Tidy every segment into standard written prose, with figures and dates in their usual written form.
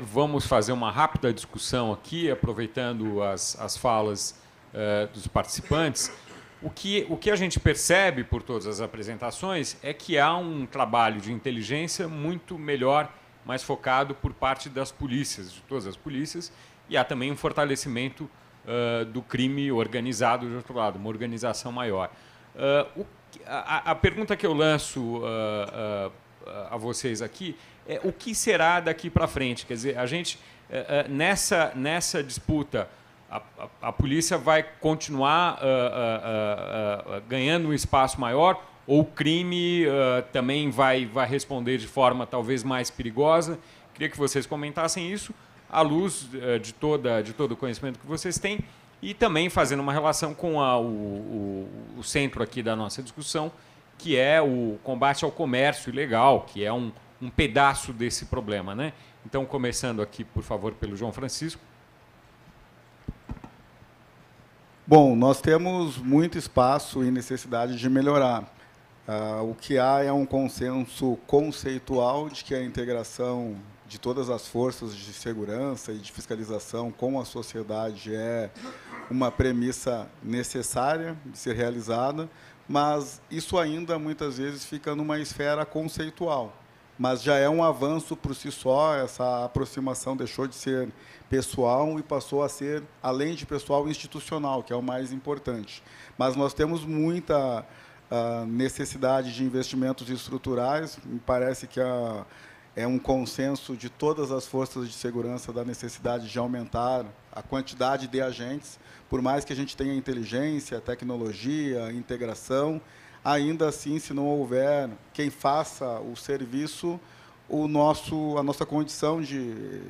Vamos fazer uma rápida discussão aqui, aproveitando as falas dos participantes. O que a gente percebe por todas as apresentações é que há um trabalho de inteligência muito melhor, mais focado por parte das polícias, de todas as polícias, e há também um fortalecimento do crime organizado, do outro lado, uma organização maior. A pergunta que eu lanço a vocês aqui é o que será daqui para frente? Quer dizer, a gente, nessa disputa, a polícia vai continuar ganhando um espaço maior ou o crime também vai responder de forma talvez mais perigosa? Queria que vocês comentassem isso à luz de todo o conhecimento que vocês têm e também fazendo uma relação com o centro aqui da nossa discussão, que é o combate ao comércio ilegal, que é um pedaço desse problema, né? Então, começando aqui, por favor, pelo João Francisco. Bom, nós temos muito espaço e necessidade de melhorar. O que há é um consenso conceitual de que a integração de todas as forças de segurança e de fiscalização com a sociedade é uma premissa necessária de ser realizada, mas isso ainda, muitas vezes, fica numa esfera conceitual. Mas já é um avanço por si só, essa aproximação deixou de ser pessoal e passou a ser, além de pessoal, institucional, que é o mais importante. Mas nós temos muita necessidade de investimentos estruturais, me parece que é um consenso de todas as forças de segurança da necessidade de aumentar a quantidade de agentes, por mais que a gente tenha inteligência, tecnologia, integração, ainda assim, se não houver quem faça o serviço, a nossa condição de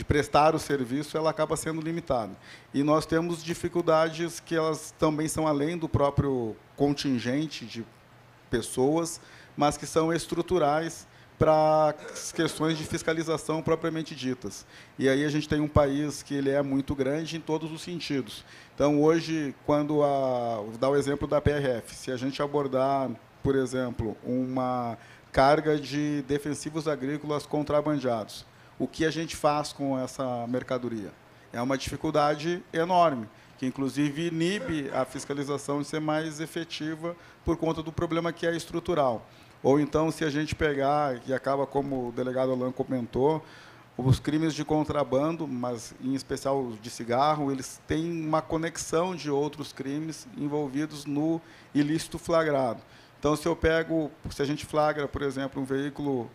prestar o serviço, ela acaba sendo limitada. E nós temos dificuldades que elas também são além do próprio contingente de pessoas, mas que são estruturais para as questões de fiscalização propriamente ditas. E aí a gente tem um país que ele é muito grande em todos os sentidos. Então, hoje, vou dar o exemplo da PRF, se a gente abordar, por exemplo, uma carga de defensivos agrícolas contrabandeados, o que a gente faz com essa mercadoria? É uma dificuldade enorme, que, inclusive, inibe a fiscalização de ser mais efetiva por conta do problema que é estrutural. Ou então, se a gente pegar, e acaba, como o delegado Alain comentou, os crimes de contrabando, mas em especial os de cigarro, eles têm uma conexão de outros crimes envolvidos no ilícito flagrado. Então, se a gente flagra, por exemplo, um veículo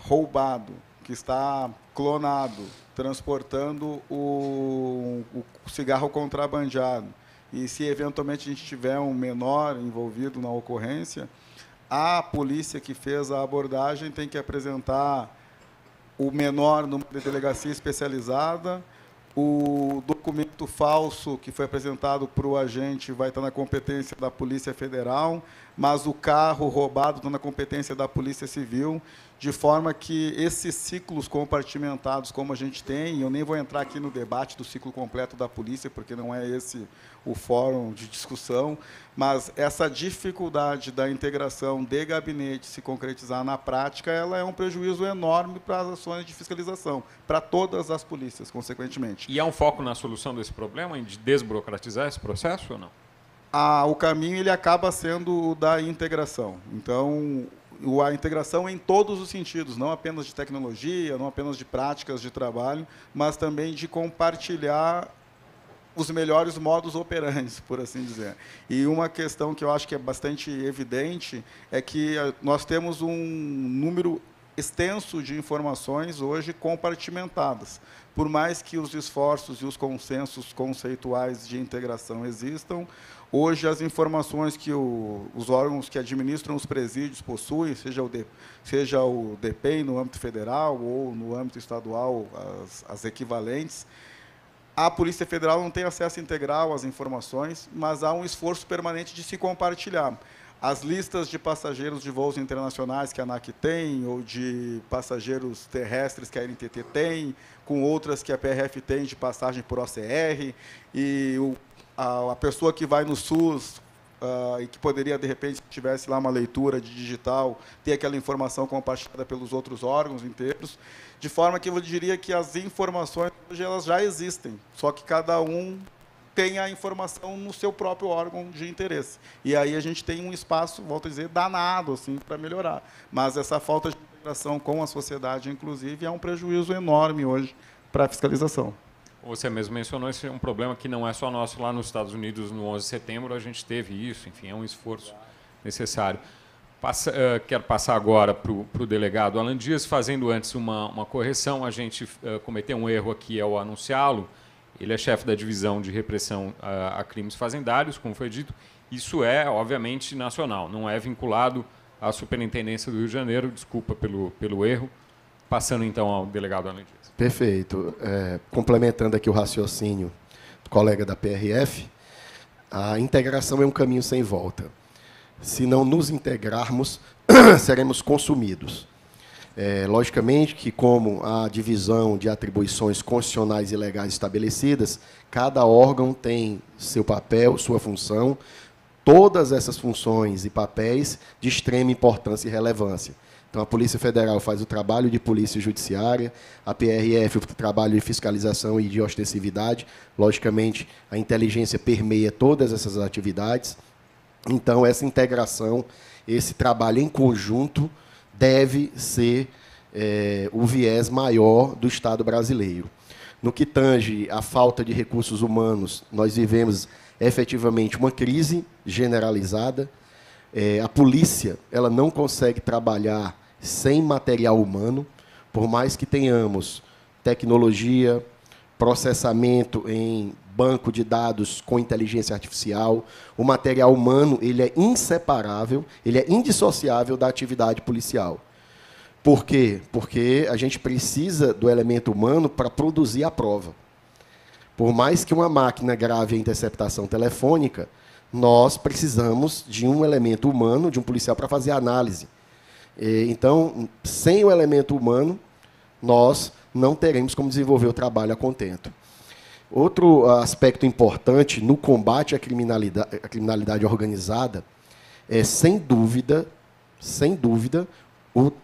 roubado, que está clonado, transportando o cigarro contrabandeado, e se eventualmente a gente tiver um menor envolvido na ocorrência, a polícia que fez a abordagem tem que apresentar o menor numa delegacia especializada, o documento falso que foi apresentado para o agente vai estar na competência da Polícia Federal, mas o carro roubado está na competência da Polícia Civil, de forma que esses ciclos compartimentados, como a gente tem, eu nem vou entrar aqui no debate do ciclo completo da polícia, porque não é esse o fórum de discussão, mas essa dificuldade da integração de gabinete se concretizar na prática, ela é um prejuízo enorme para as ações de fiscalização, para todas as polícias, consequentemente. E há um foco na solução desse problema, em desburocratizar esse processo ou não? O caminho ele acaba sendo o da integração. Então, a integração em todos os sentidos, não apenas de tecnologia, não apenas de práticas de trabalho, mas também de compartilhar os melhores modos operantes, por assim dizer. E uma questão que eu acho que é bastante evidente é que nós temos um número extenso de informações hoje compartimentadas. Por mais que os esforços e os consensos conceituais de integração existam, hoje as informações que os órgãos que administram os presídios possuem, seja o DPEM no âmbito federal ou no âmbito estadual, as equivalentes, a Polícia Federal não tem acesso integral às informações, mas há um esforço permanente de se compartilhar. As listas de passageiros de voos internacionais que a ANAC tem, ou de passageiros terrestres que a NTT tem, com outras que a PRF tem de passagem por OCR, e a pessoa que vai no SUS e que poderia, de repente, se tivesse lá uma leitura de digital, ter aquela informação compartilhada pelos outros órgãos inteiros, de forma que eu diria que as informações hoje elas já existem, só que cada um tem a informação no seu próprio órgão de interesse. E aí a gente tem um espaço, volto a dizer, danado assim, para melhorar. Mas essa falta de integração com a sociedade, inclusive, é um prejuízo enorme hoje para a fiscalização. Você mesmo mencionou, esse é um problema que não é só nosso. Lá nos Estados Unidos, no 11 de setembro, a gente teve isso. Enfim, é um esforço necessário. Quero passar agora para o delegado Alan Dias, fazendo antes uma correção. A gente cometeu um erro aqui ao anunciá-lo. Ele é chefe da divisão de repressão a crimes fazendários, como foi dito. Isso é, obviamente, nacional, não é vinculado à Superintendência do Rio de Janeiro. Desculpa pelo erro. Passando, então, ao delegado Alan Dias. Perfeito. Complementando aqui o raciocínio do colega da PRF, a integração é um caminho sem volta. Se não nos integrarmos, seremos consumidos. Logicamente que, como a divisão de atribuições constitucionais e legais estabelecidas, cada órgão tem seu papel, sua função, todas essas funções e papéis de extrema importância e relevância. Então, a Polícia Federal faz o trabalho de polícia judiciária, a PRF o trabalho de fiscalização e de ostensividade. Logicamente, a inteligência permeia todas essas atividades. Então, essa integração, esse trabalho em conjunto, deve ser o viés maior do Estado brasileiro. No que tange à falta de recursos humanos, nós vivemos efetivamente uma crise generalizada. A polícia ela não consegue trabalhar sem material humano, por mais que tenhamos tecnologia, processamento em banco de dados com inteligência artificial. O material humano ele é inseparável, ele é indissociável da atividade policial. Por quê? Porque a gente precisa do elemento humano para produzir a prova. Por mais que uma máquina grave a interceptação telefônica, nós precisamos de um elemento humano, de um policial, para fazer a análise. Então, sem o elemento humano, nós não teremos como desenvolver o trabalho a contento. Outro aspecto importante no combate à criminalidade organizada é, sem dúvida,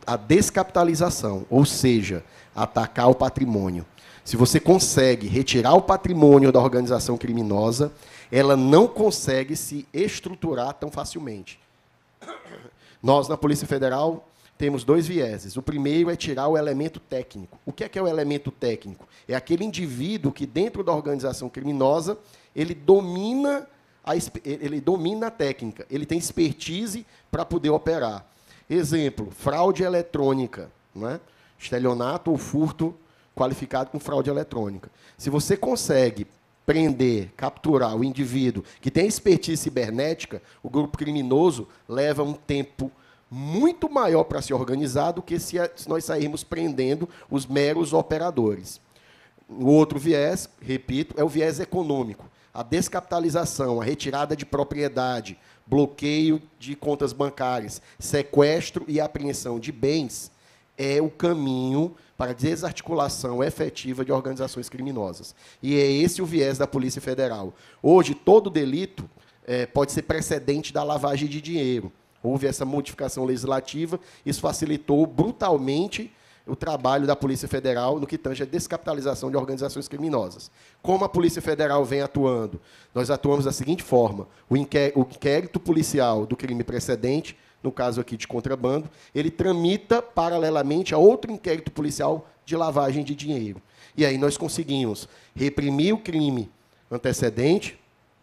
a descapitalização, ou seja, atacar o patrimônio. Se você consegue retirar o patrimônio da organização criminosa, ela não consegue se estruturar tão facilmente. Nós, na Polícia Federal, temos dois vieses. O primeiro é tirar o elemento técnico. O que é o elemento técnico? É aquele indivíduo que, dentro da organização criminosa, ele domina a técnica, ele tem expertise para poder operar. Exemplo, fraude eletrônica, não é? Estelionato ou furto qualificado com fraude eletrônica. Se você consegue prender, capturar o indivíduo que tem expertise cibernética, o grupo criminoso leva um tempo muito maior para se organizar do que se nós sairmos prendendo os meros operadores. O outro viés, repito, é o viés econômico. A descapitalização, a retirada de propriedade, bloqueio de contas bancárias, sequestro e apreensão de bens é o caminho para a desarticulação efetiva de organizações criminosas. E é esse o viés da Polícia Federal. Hoje, todo delito pode ser precedente da lavagem de dinheiro. Houve essa modificação legislativa, isso facilitou brutalmente o trabalho da Polícia Federal no que tange a descapitalização de organizações criminosas. Como a Polícia Federal vem atuando? Nós atuamos da seguinte forma: o inquérito policial do crime precedente, no caso aqui de contrabando, ele tramita paralelamente a outro inquérito policial de lavagem de dinheiro. E aí nós conseguimos reprimir o crime antecedente,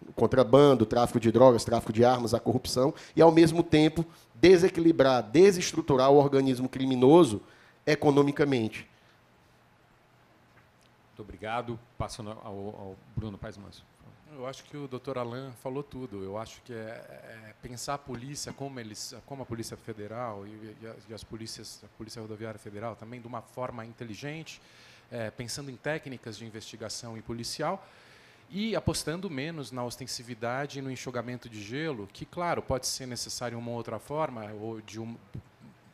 o contrabando, o tráfico de drogas, tráfico de armas, a corrupção, e, ao mesmo tempo, desequilibrar, desestruturar o organismo criminoso economicamente. Muito obrigado. Passando ao Bruno Paes Manso. Eu acho que o Dr. Alan falou tudo. Eu acho que pensar a polícia, como a Polícia Federal e a Polícia Rodoviária Federal também, de uma forma inteligente, pensando em técnicas de investigação e policial, e apostando menos na ostensividade e no enxugamento de gelo, que, claro, pode ser necessário uma outra forma, ou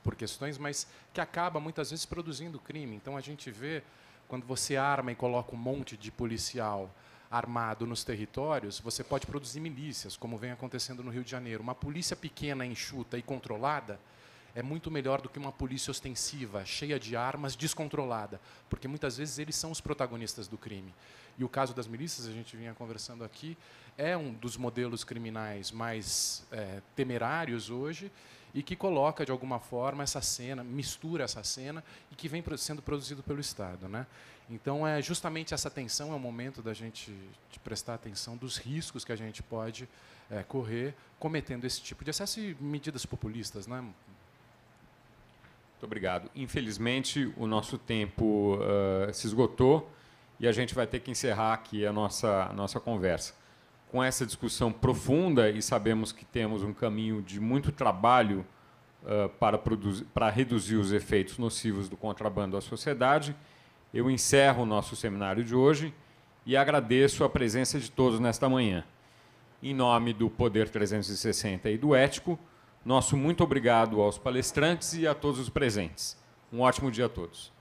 por questões, mas que acaba, muitas vezes, produzindo crime. Então, a gente vê, quando você arma e coloca um monte de policial armado nos territórios, você pode produzir milícias, como vem acontecendo no Rio de Janeiro. Uma polícia pequena, enxuta e controlada é muito melhor do que uma polícia ostensiva, cheia de armas, descontrolada, porque muitas vezes eles são os protagonistas do crime. E o caso das milícias, a gente vinha conversando aqui, é um dos modelos criminais mais temerários hoje e que coloca, de alguma forma, essa cena, mistura essa cena e que vem sendo produzido pelo Estado, né? Então, justamente essa tensão é o momento da gente de prestar atenção dos riscos que a gente pode correr cometendo esse tipo de excesso e medidas populistas, né? Muito obrigado. Infelizmente, o nosso tempo se esgotou e a gente vai ter que encerrar aqui a nossa conversa. Com essa discussão profunda, e sabemos que temos um caminho de muito trabalho para reduzir os efeitos nocivos do contrabando à sociedade, eu encerro o nosso seminário de hoje e agradeço a presença de todos nesta manhã. Em nome do Poder 360 e do Ético, nosso muito obrigado aos palestrantes e a todos os presentes. Um ótimo dia a todos.